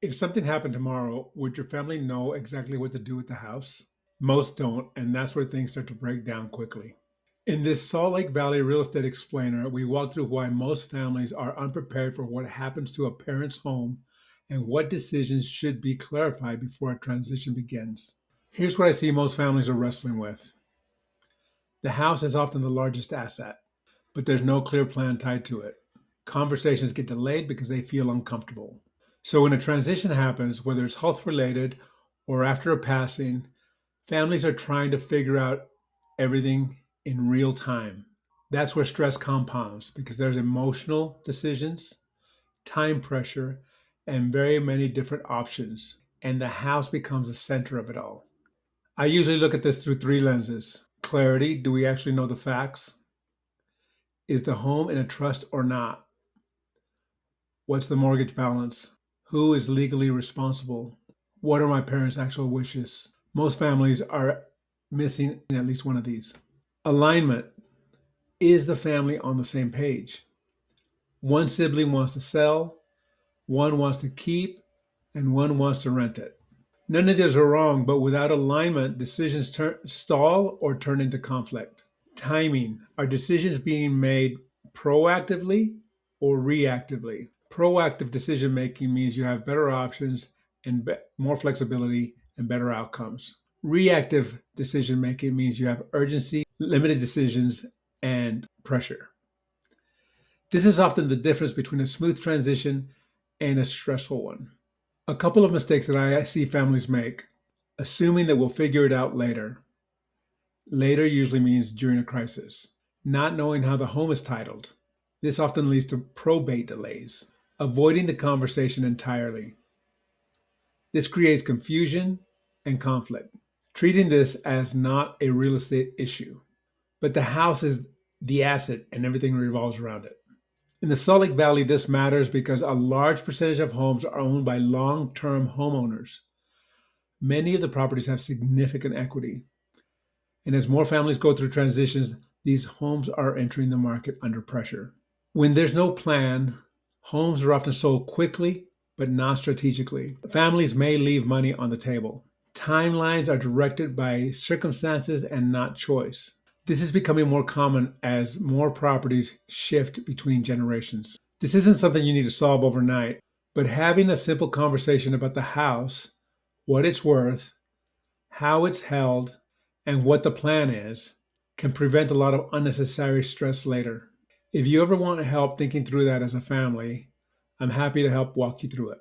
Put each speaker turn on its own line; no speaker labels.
If something happened tomorrow, would your family know exactly what to do with the house? Most don't, and that's where things start to break down quickly. In this Salt Lake Valley Real Estate Explainer, we walk through why most families are unprepared for what happens to a parent's home and what decisions should be clarified before a transition begins. Here's what I see most families are wrestling with. The house is often the largest asset, but there's no clear plan tied to it. Conversations get delayed because they feel uncomfortable. So when a transition happens, whether it's health related or after a passing, families are trying to figure out everything in real time. That's where stress compounds because there's emotional decisions, time pressure, and very many different options. And the house becomes the center of it all. I usually look at this through three lenses. Clarity, do we actually know the facts? Is the home in a trust or not? What's the mortgage balance? Who is legally responsible? What are my parents' actual wishes? Most families are missing at least one of these. Alignment. Is the family on the same page? One sibling wants to sell, one wants to keep, and one wants to rent it. None of these are wrong, but without alignment, decisions stall or turn into conflict. Timing. Are decisions being made proactively or reactively? Proactive decision making means you have better options and more flexibility and better outcomes. Reactive decision making means you have urgency, limited decisions, and pressure. This is often the difference between a smooth transition and a stressful one. A couple of mistakes that I see families make: assuming that we'll figure it out later. Later usually means during a crisis. Not knowing how the home is titled. This often leads to probate delays. Avoiding the conversation entirely. This creates confusion and conflict. Treating this as not a real estate issue, but the house is the asset and everything revolves around it. In the Salt Lake Valley, this matters because a large percentage of homes are owned by long-term homeowners. Many of the properties have significant equity. And as more families go through transitions, these homes are entering the market under pressure. When there's no plan, homes are often sold quickly, but not strategically. Families may leave money on the table. Timelines are directed by circumstances and not choice. This is becoming more common as more properties shift between generations. This isn't something you need to solve overnight, but having a simple conversation about the house, what it's worth, how it's held, and what the plan is can prevent a lot of unnecessary stress later. If you ever want help thinking through that as a family, I'm happy to help walk you through it.